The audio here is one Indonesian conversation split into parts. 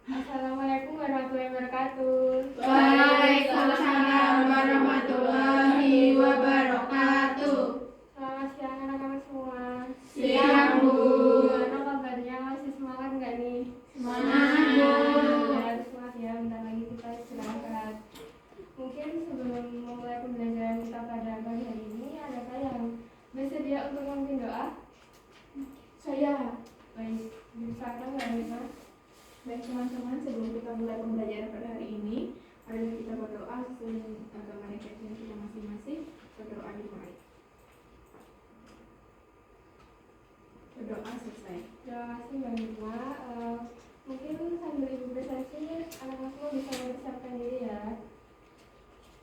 Assalamualaikum warahmatullahi wabarakatuh. Waalaikumsalam warahmatullahi wabarakatuh. Selamat siang anak-anak semua. Siang, Bu. Gimana kabarnya? Masih semangat nggak nih? Semangat, Bu. Ya, harus semangat ya. Bentar lagi kita istirahat. Mungkin sebelum memulai pembelajaran kita pada pagi hari ini, adakah yang bersedia untuk memimpin doa? Saya. Baik, silakan Mbak Rima. Baik teman-teman, sebelum kita mulai pembelajaran pada hari ini, mari kita berdoa sesuai agama dan keyakinan kita masing-masing. Berdoa dimulai. Berdoa selesai. Terima kasih Mbak Rima. Mungkin sambil ibu presentasi, anak-anak semua bisa mempersiapkan diri ya.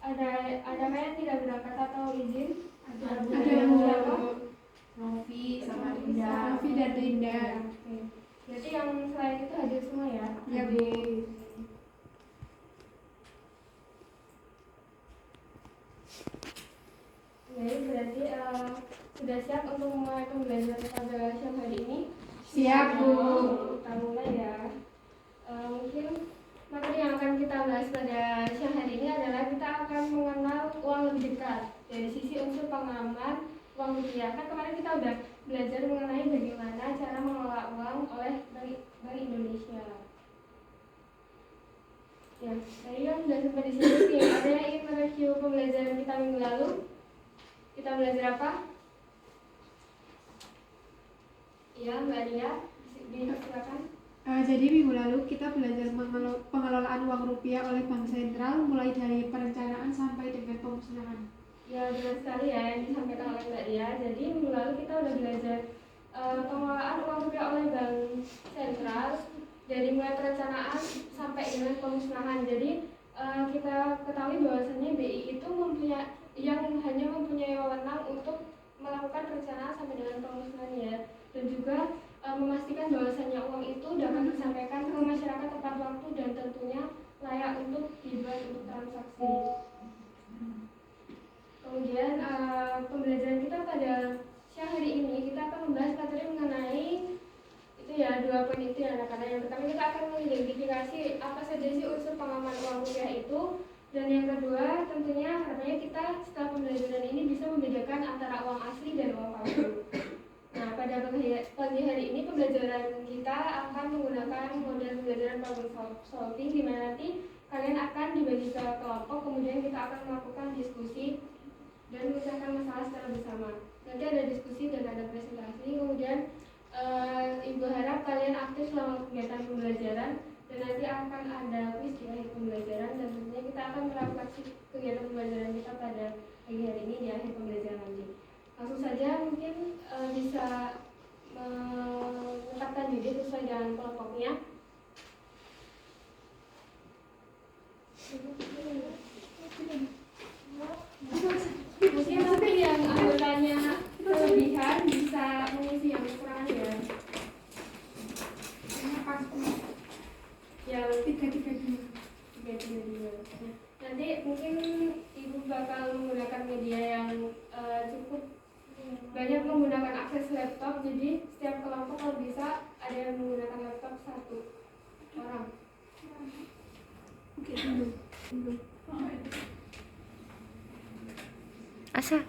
Ada yang tidak berangkat atau izin? Ada Bu. Siapa? Novi sama Novi Rinda. sama Novi dan Rinda. Oke. Berarti yang selain itu hadir semua ya? Ya, Bu. Jadi berarti sudah siap untuk memulai pembelajaran pada siang hari ini? Siap, Bu. Kita mulai ya. Mungkin materi yang akan kita bahas pada siang hari ini adalah kita akan mengenal uang lebih dekat dari sisi unsur pengaman uang rupiah. Kan kemarin kita udah belajar mengenai bagaimana cara mengelola uang oleh Bank Indonesia. Ya, tadi kan sudah sempat disebut nih. Ada yang ingin mereview pembelajaran kita minggu lalu? Kita belajar apa? Ya, Mbak Ria, silakan. Jadi minggu lalu kita belajar pengelolaan uang rupiah oleh Bank Sentral, mulai dari perencanaan sampai dengan pemusnahan. Ya, benar sekali ya yang disampaikan oleh Mbak Ria. Jadi minggu lalu kita udah belajar pengelolaan uang rupiah oleh Bank Sentral dari mulai perencanaan sampai dengan pemusnahan. Jadi kita ketahui bahwasannya BI itu hanya mempunyai wewenang untuk melakukan perencanaan sampai dengan pemusnahan ya, dan juga memastikan bahwasannya uang itu dapat disampaikan ke masyarakat tepat waktu dan tentunya layak untuk dibuat untuk transaksi. Kemudian pembelajaran kita pada siang hari ini kita akan membahas materi mengenai itu ya, 2 poin itu ya anak-anak. Yang pertama kita akan mengidentifikasi apa saja sih unsur pengaman uang rupiah itu, dan yang kedua tentunya harapannya kita setelah pembelajaran ini bisa membedakan antara uang asli dan uang palsu. Nah, pada pagi hari ini pembelajaran kita akan menggunakan model pembelajaran problem solving, di mana nanti kalian akan dibagi ke kelompok, kemudian kita akan melakukan diskusi dan memecahkan masalah secara bersama. Nanti ada diskusi dan ada presentasi, kemudian Ibu harap kalian aktif selama kegiatan pembelajaran, dan nanti akan ada quiz di akhir pembelajaran, dan tentunya kita akan melakukan kegiatan pembelajaran kita pada pagi hari ini di akhir pembelajaran nanti. Langsung saja mungkin bisa menetapkan diri sesuai dengan kelompoknya. Mungkin yang anggotanya kelebihan bisa mengisi yang kekurangan ya. Yang 332. Nanti mungkin ibu bakal menggunakan media yang cukup banyak menggunakan akses laptop, jadi setiap kelompok kalau bisa ada yang menggunakan laptop 1 orang. Oke, tunggu. Asa.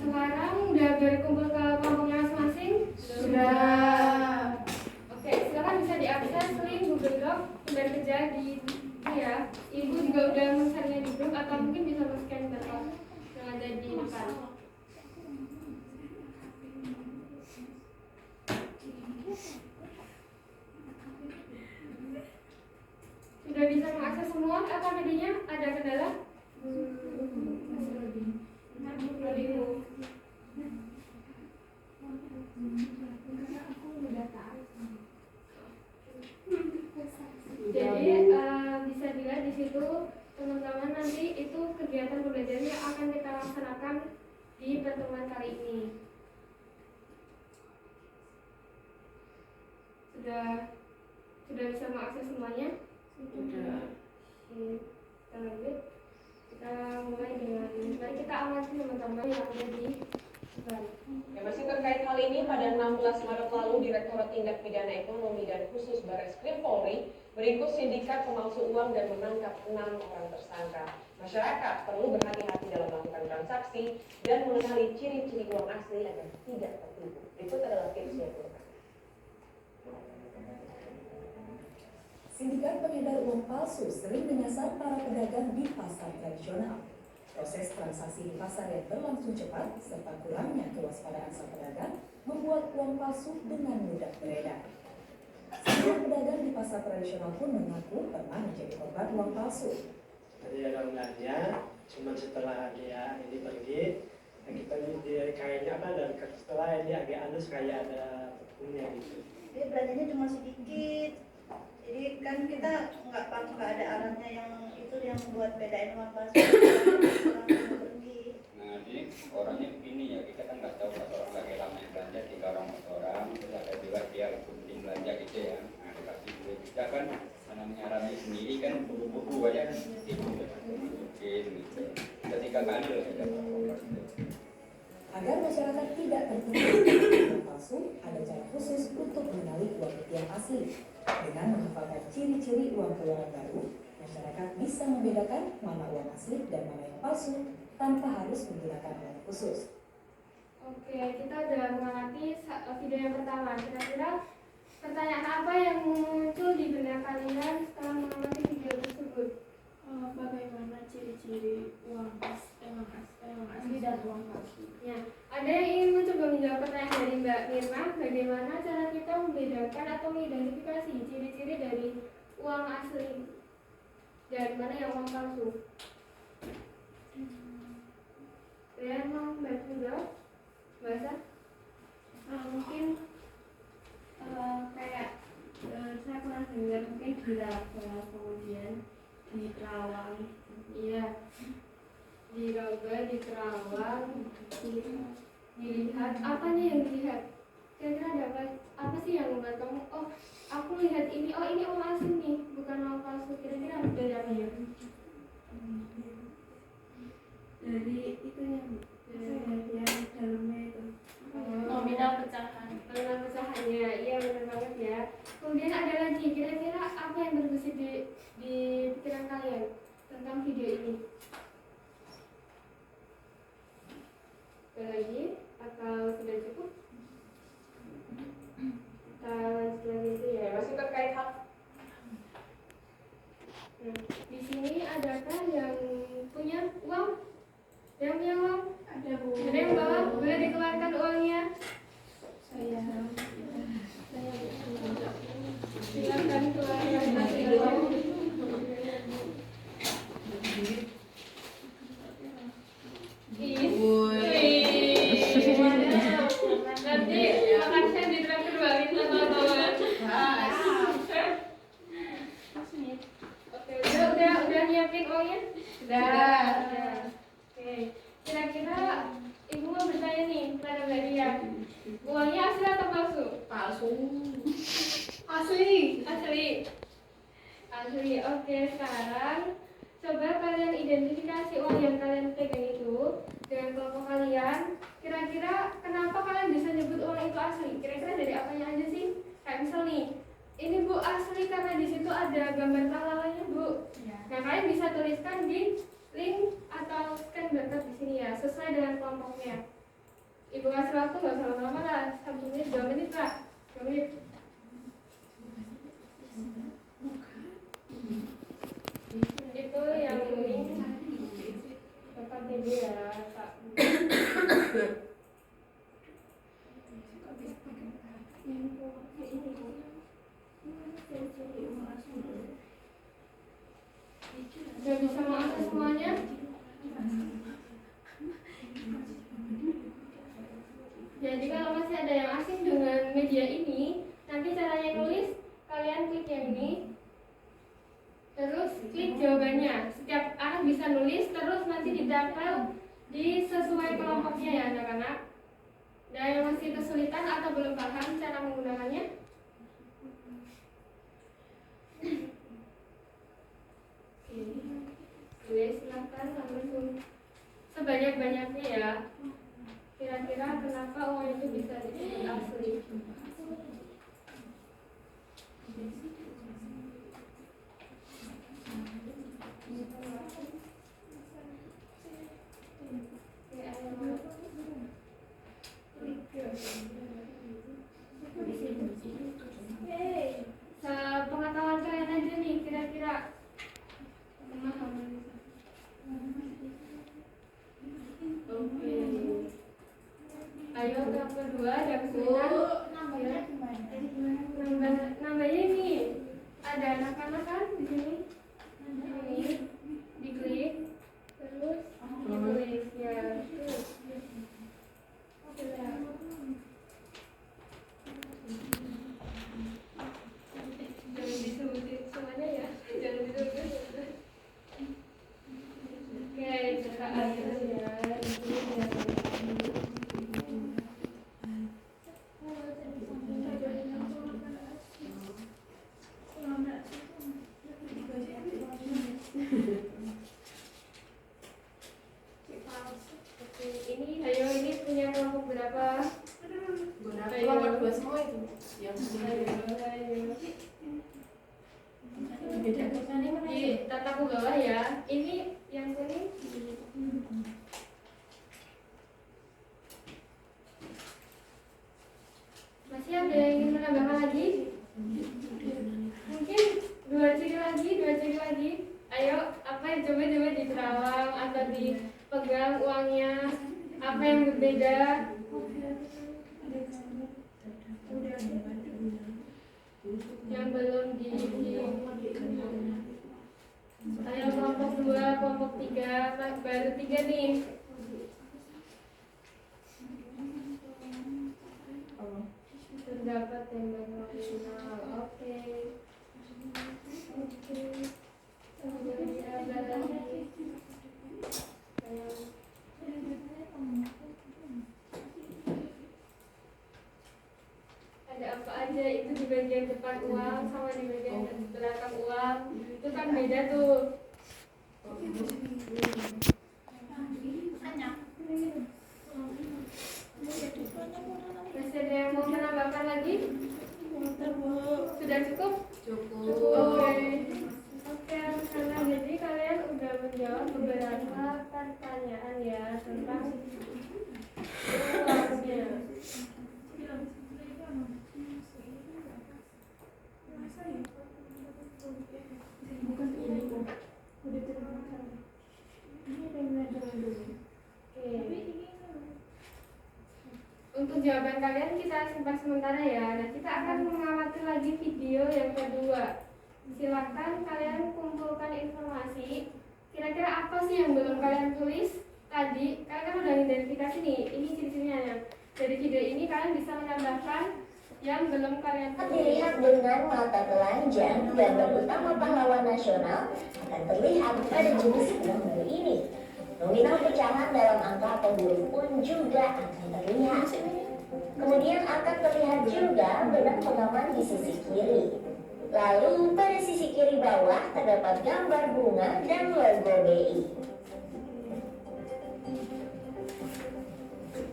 Sekarang udah berkumpul ke kelompoknya masing-masing? Sudah. Oke, silakan bisa diakses link Google Doc dan kerja di ya. Ibu juga udah men-share-nya di grup, atau mungkin bisa men-scan barcode yang ada di depan. sudah bisa mengakses semuanya? Sudah. Kita lanjut. Kita mulai dengan, mari kita amati teman-teman yang ada di depan. Ya, masih terkait hal ini, pada 16 Maret lalu Direktorat Tindak Pidana Ekonomi dan Khusus Barreskrim Polri meringkus sindikat pemalsu uang dan menangkap 6 orang tersangka. Masyarakat perlu berhati-hati dalam melakukan transaksi dan mengenali ciri-ciri uang asli agar tidak tertipu. Berikut adalah tipsnya untuk Anda. Sindikat pengedar uang palsu sering menyasar para pedagang di pasar tradisional. Proses transaksi di pasar yang berlangsung cepat serta kurangnya kewaspadaan sang pedagang membuat uang palsu dengan mudah beredar. Sejumlah pedagang di pasar tradisional pun mengaku pernah menjadi korban uang palsu. Jadi ada belanja, cuma setelah dia ini pergi, kita dia kayaknya apa dan setelah dia agak halus kayak ada tepungnya gitu. Jadi belanjanya cuma sedikit. Jadi kan kita nggak ada alatnya yang itu yang buat bedain uang palsu. Orang pergi. Nah, jadi orangnya begini ya, kita kan nggak tahu pas orang lagi ramai belanja 3 orang 4 orang, terus ada juga dia penting belanja gitu ya. Nah, dikasih duit kita kan, namanya ramai sendiri kan buku-buku aja kan, masukin gitu. Kita 3 kali loh kita pakai itu. Agar masyarakat tidak tertipu dengan uang palsu, ada cara khusus untuk mengenali uang rupiah asli. Dengan menghafalkan ciri-ciri uang keluaran baru, masyarakat bisa membedakan mana uang asli dan mana yang palsu tanpa harus menggunakan alat khusus. Oke, kita sudah mengamati video yang pertama. Kira-kira pertanyaan apa yang muncul di benak kalian setelah mengamati video tersebut? Bagaimana ciri-ciri uang asli dan uang palsu? Ya, ada yang ingin mencoba menjawab pertanyaan dari Mbak Mirna, bagaimana cara kita membedakan atau mengidentifikasi ciri-ciri dari uang asli dan mana yang uang palsu? Kalian mau bantu jawab? Bahasa? Mungkin kayak saya pernah dengar mungkin di laba, kemudian di terawang. Iya, di Raba, di Kerawang, dilihat apa nih yang dilihat? Kira-kira ada apa sih yang membuat kamu, oh aku lihat ini, oh ini uang asli nih, bukan uang palsu. Kira-kira dari apa ya? Dari itu yang dalamnya itu Nominal pecahannya, iya benar banget ya. Kemudian ada lagi, kira-kira apa yang berbesit di pikiran kalian tentang video ini? Ada lagi atau sudah cukup? Kita lanjut lagi itu ya. Masih terkait hal Nah, di sini adakah yang punya uang? Yang punya uang? ada Bu. Ada yang bawa? Boleh dikeluarkan uangnya? Saya Silakan keluarkan uang. Nanti makan saya di traktir balik teman-teman. Oke, udah nyiapin uangnya? Sudah. Oke, kira-kira ibu mau bertanya nih kepada Mbak Ria, uangnya asli atau palsu? Palsu. Asli. Oke, sekarang coba kalian identifikasi uang yang kalian pegang itu dengan kelompok kalian. Kira-kira kenapa kalian bisa nyebut uang itu asli? Kira-kira dari apanya aja sih? Kayak misal nih, ini Bu asli karena di situ ada gambar pahlawannya Bu. Nah, kalian bisa tuliskan di link atau scan barcode di sini ya, sesuai dengan kelompoknya. Ibu kasih waktu nggak usah lama-lama lah, 1 menit, 2 menit lah, 2 menit. Itu yang link Bapak TV ya, Pak. Sudah bisa mengakses semuanya? Jadi kalau masih ada yang asing dengan media ini, nanti caranya nulis, kalian klik yang ini, terus klik jawabannya. Setiap anak bisa nulis, terus nanti ditempel di sesuai kelompoknya ya anak-anak. Dan yang masih kesulitan atau belum paham cara menggunakannya, Oke, silahkan langsung sebanyak-banyaknya ya. Kira-kira kenapa uang itu bisa disebut asli? Sepengetahuan kalian aja nih, kira-kira pemahaman. Oke. Ayo yang kedua, yang Nambahnya gimana? nambahnya ini ada anak-anak kan di sini. Ini diklik, terus ditulis ya. Jangan disebutin semuanya ya, jangan disebutin. Oke, kita aja ya. Oke, ini punya kelompok berapa? Kelompok 2 semua itu. Yang Ayo. beda tulisannya mana Di sih? tata ke bawah ya. Ini yang kuning. Masih ada yang ingin menambahkan lagi? Mungkin dua ciri lagi. Ayo, apa yang coba diterawang atau dipegang uangnya? Apa yang berbeda? Yang belum ayo kelompok 2, kelompok 3, baru 3 nih. Terdapat tembak nominal. Oke. Kemudian ada lagi. Ada apa aja itu di bagian depan uang sama di bagian belakang uang, itu kan beda tuh. Masih ada yang mau menambahkan lagi? Sudah cukup? Oke, karena jadi kalian udah menjawab beberapa pertanyaan ya tentang uangnya. Untuk jawaban kalian kita simpan sementara ya. Dan kita akan mengamati lagi video yang kedua. Silakan kalian kumpulkan informasi. Kira-kira apa sih yang belum kalian tulis tadi? Kalian kan udah identifikasi nih. Ini ciri-cirinya. Dari video ini kalian bisa menambahkan yang belum kalian tulis. Dilihat dengan mata telanjang, gambar utama pahlawan nasional akan terlihat pada jenis uang baru ini. Nominal pecahan dalam angka atau huruf pun juga akan terlihat. Kemudian akan terlihat juga benang pengaman di sisi kiri. Lalu pada sisi kiri bawah terdapat gambar bunga dan logo BI.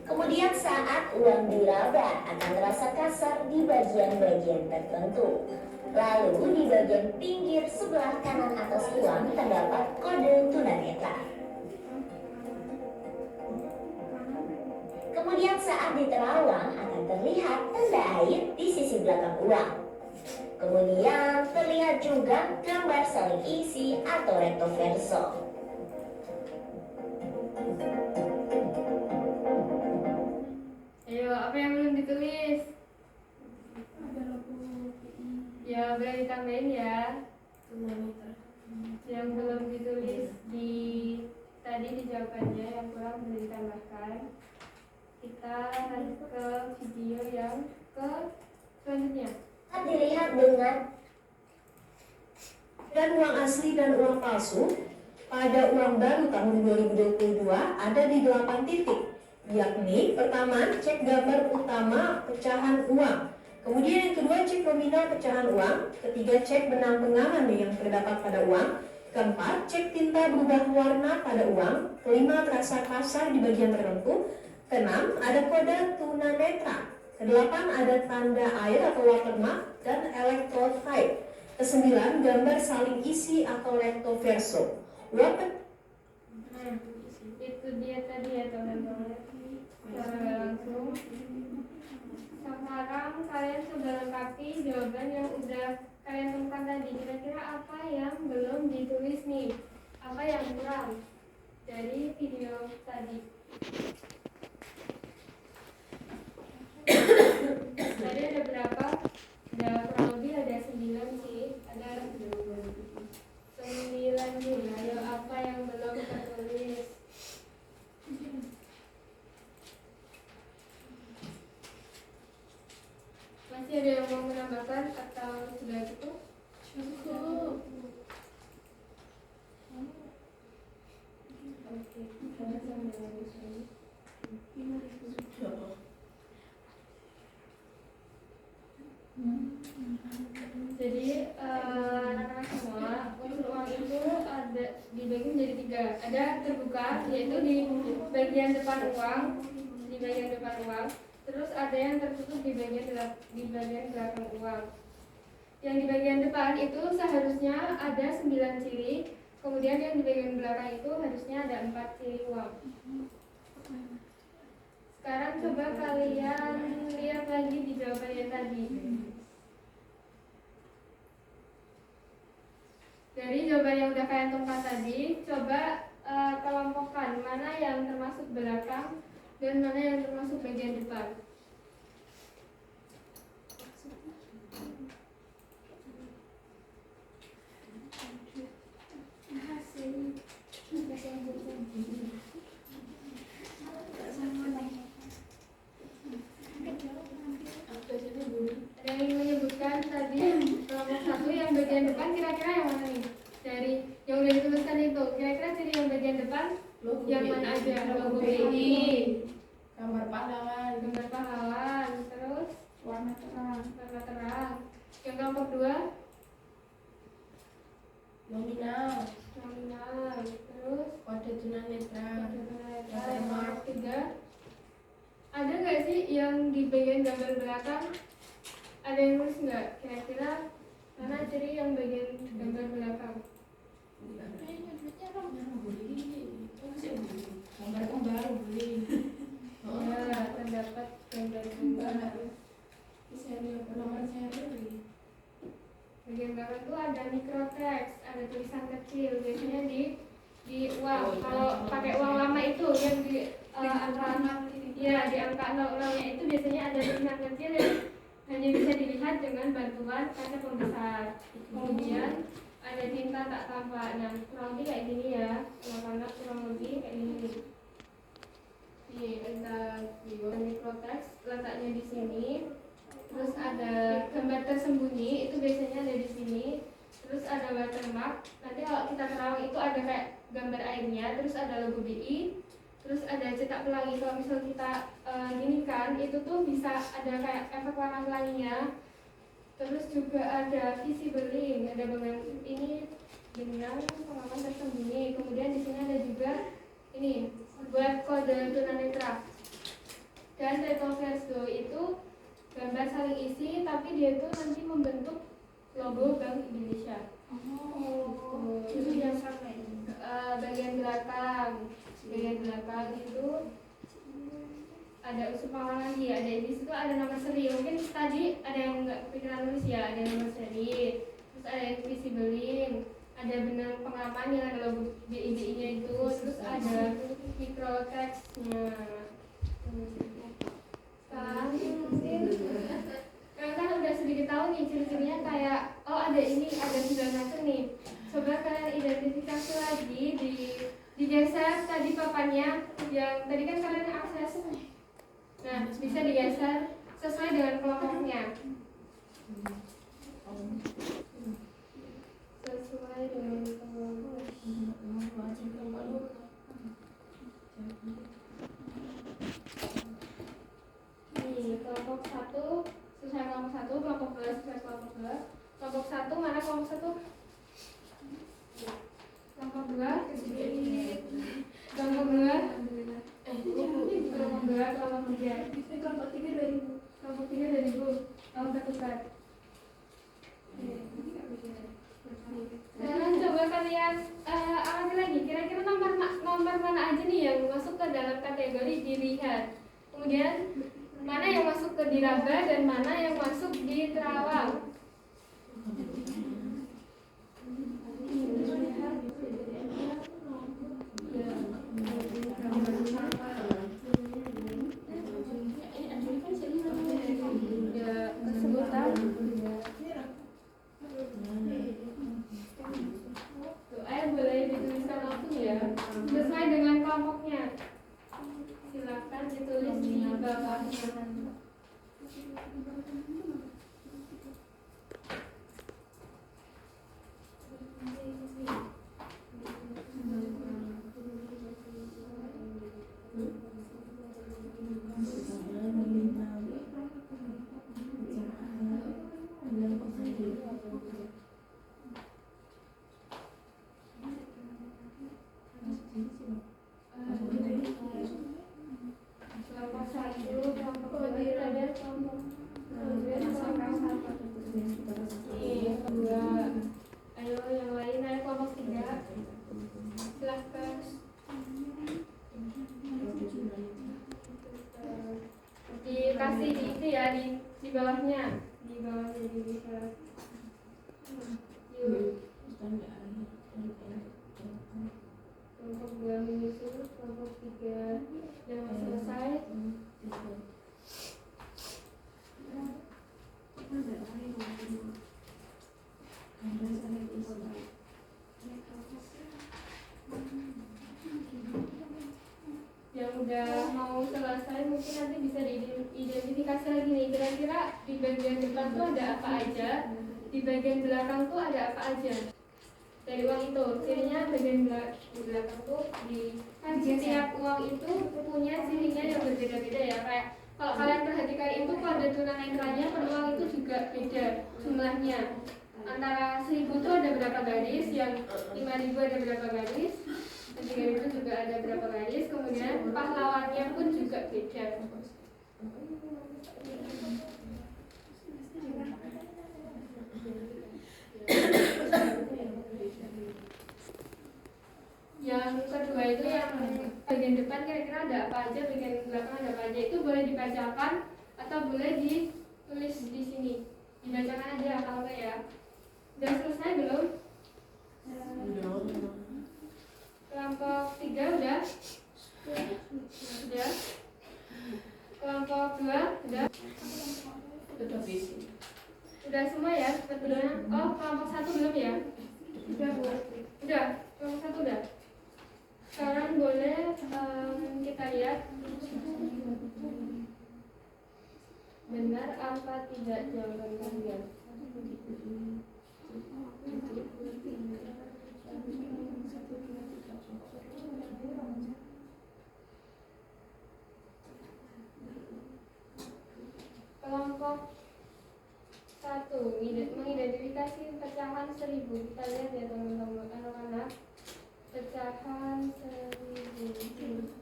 Kemudian saat uang diraba akan terasa kasar di bagian-bagian tertentu. Lalu di bagian pinggir sebelah kanan atas uang terdapat kode tunanetra. Kemudian saat diterawang akan terlihat tanda air di sisi belakang uang. Kemudian terlihat juga gambar saling isi atau recto verso. Ayo, apa yang belum ditulis? Ya, boleh ditambahin ya. Yang belum ditulis di tadi di jawabannya yang kurang boleh ditambahkan. Kita lanjut ke video yang selanjutnya. Dilihat dengan dan uang asli dan uang palsu pada uang baru tahun 2022 ada di 8 titik, yakni pertama cek gambar utama pecahan uang, Kemudian yang kedua, cek nominal pecahan uang. Ketiga, cek benang pengaman yang terdapat pada uang. Keempat, cek tinta berubah warna pada uang. Kelima, terasa kasar di bagian tertentu. Keenam, ada kode tunanetra. Kedelapan, ada tanda air atau watermark dan electrotype. Kesembilan, gambar saling isi atau recto verso. Itu dia tadi ya teman-teman. Secara langsung. Sekarang kalian sudah lengkapi jawaban yang udah kalian temukan tadi. Kira-kira apa yang belum ditulis nih? Apa yang kurang dari video tadi? Tadi ada berapa? Ada kurang lebih ada 9 sih. Ada 9 juga. Ayo, apa yang belum tertulis? Masih ada yang mau menambahkan atau sudah cukup? Cukup. Oke, kita sambil lagi. Jadi anak-anak semua, unsur uang itu ada dibagi menjadi 3. Ada terbuka, yaitu di bagian depan uang, di bagian depan uang. Terus ada yang tertutup di bagian belakang uang. Yang di bagian depan itu seharusnya ada 9 ciri, kemudian yang di bagian belakang itu harusnya ada 4 ciri uang. Sekarang coba kalian lihat lagi di jawaban yang tadi. Dari jawaban yang udah kalian temukan tadi, coba kelompokkan mana yang termasuk belakang dan mana yang termasuk bagian depan. Ada yang menyebutkan tadi kelompok 1 yang bagian depan, kira-kira yang mana nih? Dari yang udah dituliskan itu, kira-kira ciri yang bagian depan yang mana aja? Logo BI, Gambar pahlawan, gambar pahlawan, terus warna terang, warna terang. Yang kelompok 2 nominal, terus kode tunanetra, watermark. 3, ada nggak sih yang di bagian gambar belakang? Ada yang nulis nggak? Kira-kira mana ciri yang bagian gambar belakang? gambar beli. Ya, terdapat gambar-gambar. Nomor seri. Bagian belakang itu ada microtext, ada tulisan kecil. Biasanya di uang. Kalau pakai uang lama itu yang di angka, ya di angka 00-nya itu biasanya ada tulisan kecil yang hanya bisa dilihat dengan bantuan kaca pembesar. Kemudian ada tinta tak tampak. Nah, kurang lebih kayak gini ya. Anak-anak kurang lebih kayak gini. Nih, ada microtext, letaknya di sini. Terus ada gambar tersembunyi, itu biasanya ada di sini. Terus ada watermark. Nanti kalau kita terawang itu ada kayak gambar airnya. Terus ada logo BI. Terus ada cetak pelangi. Kalau misal kita gini kan, itu tuh bisa ada kayak efek warna pelanginya. Terus juga ada visible link, ada benang ini benang pengaman tersembunyi. Kemudian di sini ada juga ini buat kode tunanetra. Dan recto verso itu gambar saling isi, tapi dia itu nanti membentuk logo Bank Indonesia. Itu yang bagian belakang. Bagian belakang itu ada unsur pengaman lagi, ada di situ ada nama seri. Mungkin tadi ada yang nggak kepikiran nulis ya, ada nama seri. Terus ada yang visible link, ada benang pengaman yang ada logo BI-nya itu, terus ada microtext-nya. Sekarang mungkin kalian kan udah sedikit tahu nih ciri-cirinya kayak ada ini, ada 9 macam nih. Coba kalian identifikasi lagi, digeser tadi papannya yang tadi kan kalian akses. Nah, bisa digeser sesuai dengan kelompoknya. Sesuai dengan kelompok. Nih, kelompok 1 selesai kelompok 1, kelompok 2 selesai kelompok 2. Kelompok 1 mana kelompok 1? Kelompok 2 kelompok 2 kelompok 2 kelompok 3 kelompok 3 2000 kelompok 3 2000 tahun tertukar. Sekarang coba kalian amati lagi, kira-kira nomor mana aja nih yang masuk ke dalam kategori dilihat. Kemudian mana yang masuk ke diraba dan mana yang masuk di terawang. Ya, kesebutan doa boleh dituliskan langsung ya, sesuai dengan kelompoknya. Silakan ditulis di bawahnya. Kelompok 1, kelompok 2 itu ada kelompok 2. Ayo yang lain, ada kelompok 3. Silahkan. Dikasih di itu ya, di bawahnya, di bawahnya dilihat. Yuk. Kelompok 2 menyusul, kelompok 3 yang selesai. Yang udah mau selesai mungkin nanti bisa diidentifikasi lagi nih, kira-kira di bagian depan tuh ada apa aja, di bagian belakang tuh ada apa aja dari uang itu. Cirinya bagian belakang tuh kan setiap uang itu punya cirinya yang berbeda-beda ya. Kayak kalau kalian perhatikan itu kode tunanetranya per uang itu juga beda jumlahnya. Antara 1000 tuh ada berapa garis, yang 5000 ada berapa garis, 3000 juga ada berapa garis, kemudian pahlawannya pun juga beda. Yang kedua itu yang bagian depan kira-kira ada apa aja, bagian belakang ada apa aja, itu boleh dibacakan atau boleh ditulis di sini. Dibacakan aja kalau enggak ya. Udah selesai belum? Kelompok 3 udah? Udah? Kelompok 2 udah? Udah semua ya sebetulnya? Oh, kelompok 1 belum ya? Udah Bu? Udah? Kelompok 1 udah? Sekarang boleh kita lihat benar apa tidak jawaban kalian. Kelompok 1 mengidentifikasi pecahan 1000. Kita lihat ya teman-teman, anak-anak. Pecahan 1000.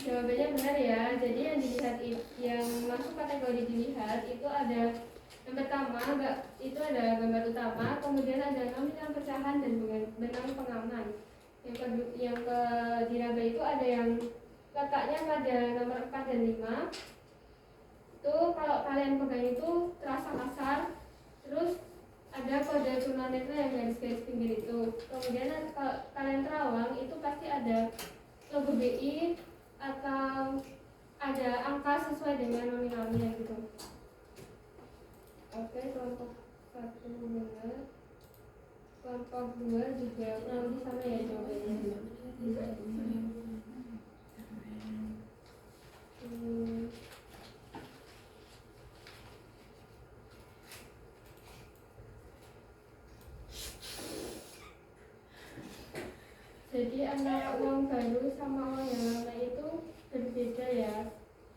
Jawabannya benar ya. Jadi yang dilihat, yang masuk kategori dilihat itu ada yang pertama, itu ada gambar utama, kemudian ada nominal pecahan dan benang pengaman. Yang ke diraba itu ada yang letaknya pada nomor 4 dan 5. Itu kalau kalian pegang itu terasa kasar. Terus ada kode tunanetra yang garis-garis pinggir itu. Kemudian kalau kalian terawang itu pasti ada logo BI atau ada angka sesuai dengan nominalnya gitu. Oke, kelompok 1 benar. Kelompok 2 juga kurang lebih sama ya jawabannya. Jadi antara uang baru sama uang yang lama itu berbeda ya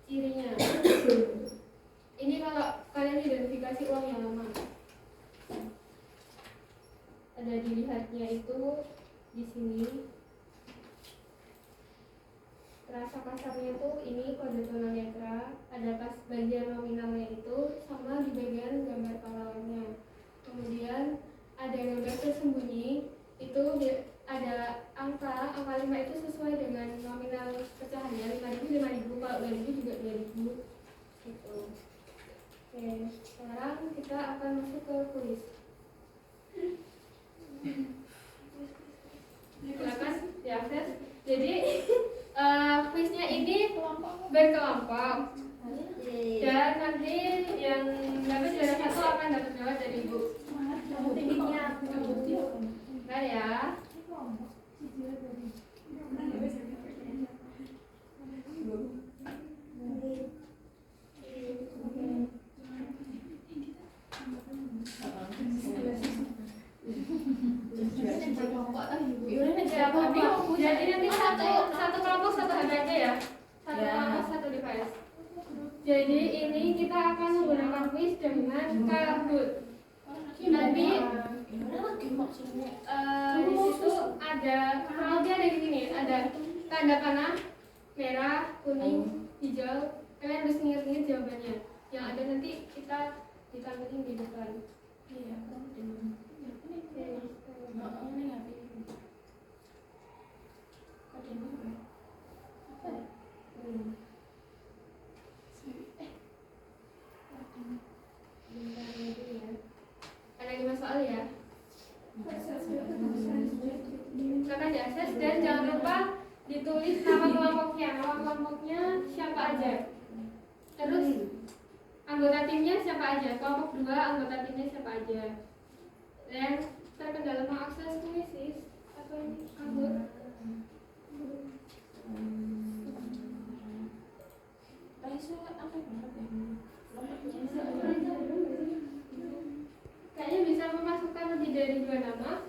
cirinya. dikasih uang yang lama. Ada dilihatnya itu di sini. Rasa kasarnya tuh ini kode tunanetra, ada pas bagian nominalnya itu sama di bagian gambar pahlawannya. Kemudian ada gambar tersembunyi, itu ada angka 5 itu sesuai dengan nominal pecahannya 5.000, kalau 2.000 juga 2.000 gitu. Oke, sekarang kita akan masuk ke kuis. Silakan diakses. Jadi kuisnya ini berkelompok dan nanti yang dapat juara 1 akan dapat jawab dari ibu. Bentar ya. Jadi nanti satu kelompok satu HP aja ya. Satu kelompok satu device. Jadi ini kita akan menggunakan kuis dengan Kahoot. Nanti di situ ada kurangnya ada di sini, ada tanda panah merah, kuning, hijau. Kalian harus ingat-ingat jawabannya. Yang ada nanti kita ditandain di depan. Iya. Ada 5 soal ya. Silakan diakses dan jangan lupa ditulis nama kelompoknya. Nama kelompoknya siapa aja. Terus anggota timnya siapa aja. Kelompok 2 anggota timnya siapa aja. Dan terkendala mengakses kuis atau Kahoot. Kayaknya bisa memasukkan lebih dari 2 nama.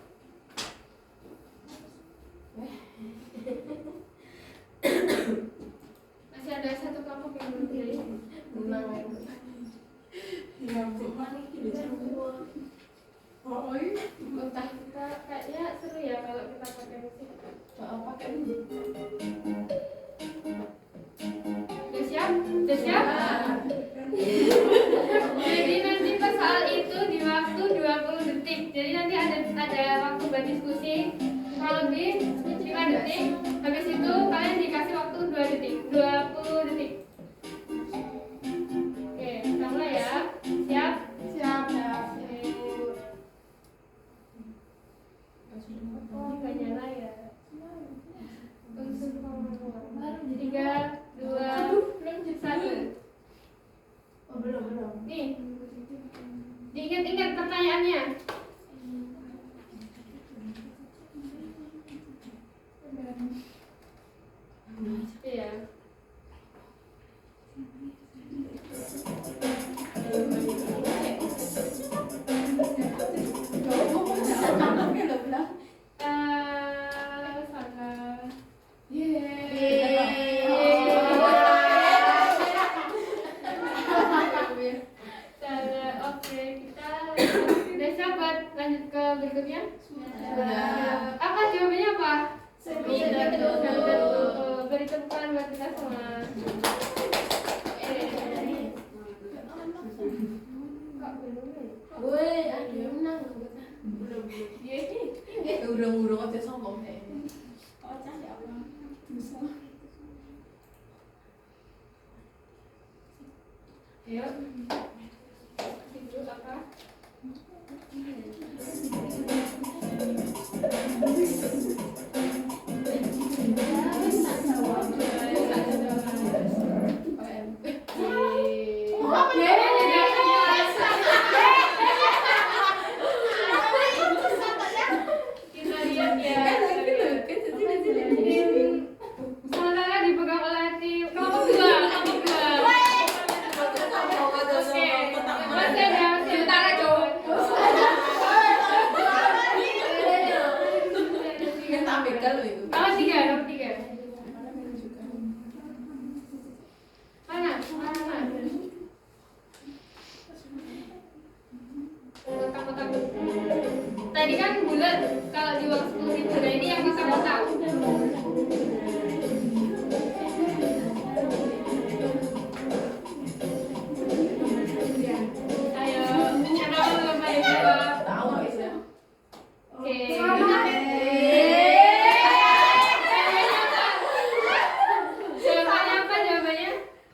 Masih ada satu kelompok yang belum pilih. Kayaknya seru ya kalau kita pakai musik. Udah siap? Udah siap? Jadi nanti pas soal itu di waktu 20 detik. Jadi nanti ada waktu buat diskusi kurang lebih 5 detik. Habis itu kalian dikasih waktu 2 detik, 20 detik. Oke, kita mulai ya. Siap? Siap. Oh, nggak nyala ya. Unsur pengumuman. 3, 2, 1. Oh, belum. Nih, diingat-ingat pertanyaannya. Iya. Salah. Oke, kita udah siap buat lanjut ke berikutnya? Sudah. Apa jawabannya apa? Beri tepuk tangan buat kita semua. Kok belum? Woi, ada yang menang. Belum. Urung-urung aja sombong deh. Yuk. Itu apa? Kita lihat ya. Sementara dipegang oleh tim kelompok 2. Oke,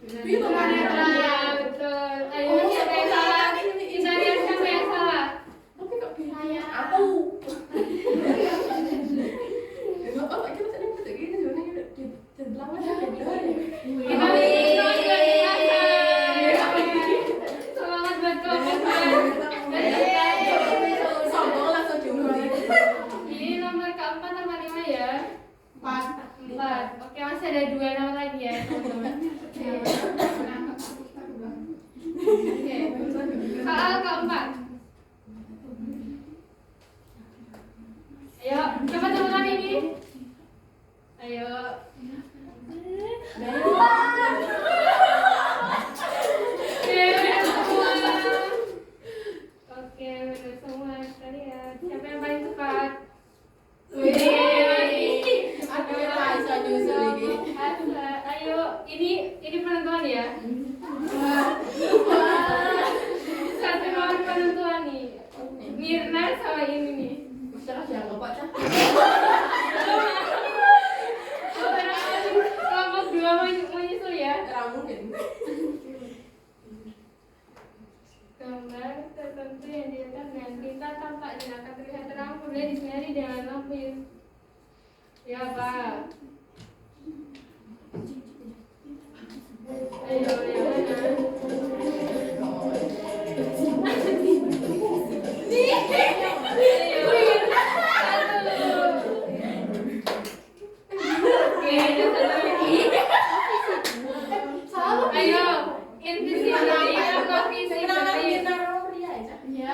Itu Nah, betul. Ayo siapa yang salah? Kita lihat siapa yang salah. Tapi kok bisa? Saya. Aku. Bapak lagi masih ada kayak gini sebenarnya di belakang ada beda ya. Kita semangat buat komentar. Sombong langsung diumumkan. Ini nomor keempat sama 5 ya. 4. Oke, masih ada 2 nama lagi ya, teman-teman. Oke. Soal keempat. Ayo, coba temukan ini. Ayo. Oke, benar semua. Oke, benar semua. Kita lihat siapa yang paling cepat. Aku rasa nyusul lagi. Ayo, ini penentuan ya. Satu nomor penentuan nih. Mirna sama ini nih. Salah jangan lupa cah. Kelompok 2 menyusul ya. Mungkin. Gambar tertentu yang di atas dengan tinta tampak dan akan terlihat terang kemudian disinari dengan lampu. Ya, Pak. Ayo, ayo, invisibility atau visibility. Ya.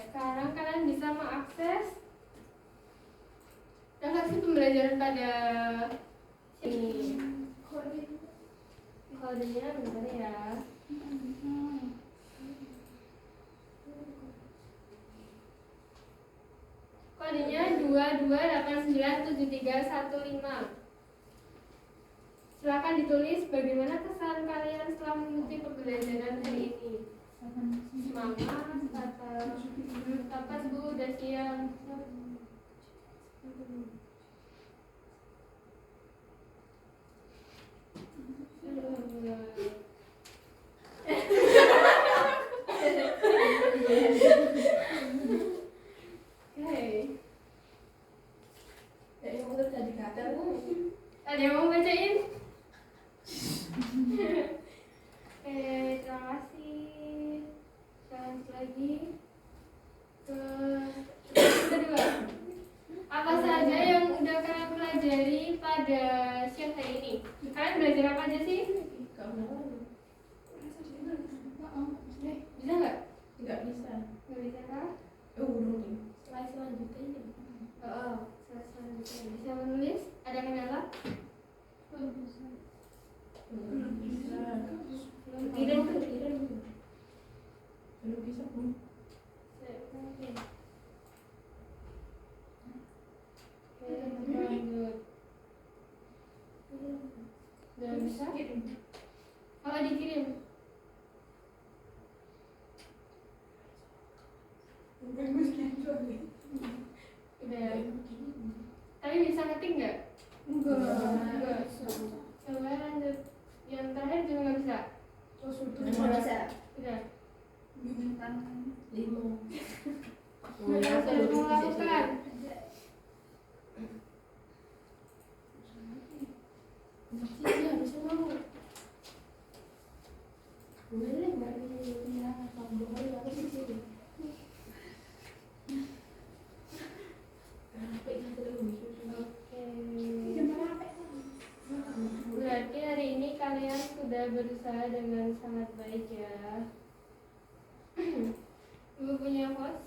Sekarang kalian bisa mengakses refleksi pembelajaran pada ini. Kodenya bentar ya. Kodenya 22897315. Silakan ditulis bagaimana kesan kalian setelah mengikuti pembelajaran hari ini. Semangat atau kapan Bu udah siang? Ada yang mau bacain? Terima kasih. Challenge lagi ke kedua. Apa saja yang udah kalian pelajari pada siang hari ini? Kalian belajar apa aja sih? Bisa nggak? Nggak bisa. Nggak bisa kah? Slide selanjutnya ini. Slide selanjutnya. Bisa menulis? Ada kendala? Belum bisa. Belum bisa. Belum bisa Bu. Oke. Lanjut. Udah bisa? Kalau dikirim? Udah. Tapi bisa ngetik nggak? Enggak. Coba lanjut. Yang terakhir juga nggak bisa? Udah. Udah sudah melakukan. berusaha dengan sangat baik ya. Ibu punya host?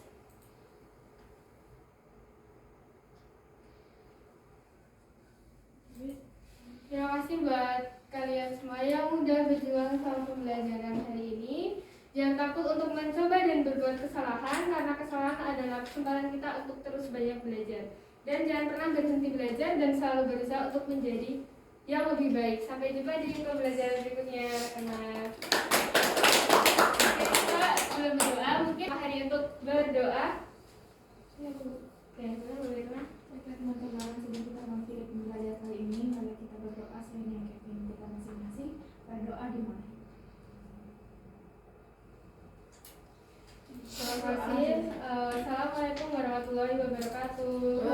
Terima kasih buat kalian semua yang udah berjuang selama pembelajaran hari ini. Jangan takut untuk mencoba dan berbuat kesalahan, karena kesalahan adalah kesempatan kita untuk terus banyak belajar. Dan jangan pernah berhenti belajar dan selalu berusaha untuk menjadi yang lebih baik. Sampai jumpa di pembelajaran berikutnya, anak. Oke, kita belum berdoa, mungkin hari untuk berdoa. Oke, boleh kenal. Baiklah teman-teman, sebelum kita mengakhiri pembelajaran kali ini, mari kita berdoa selain yang Kevin kita masing-masing. Berdoa dimulai. Terima kasih. Assalamualaikum warahmatullahi wabarakatuh.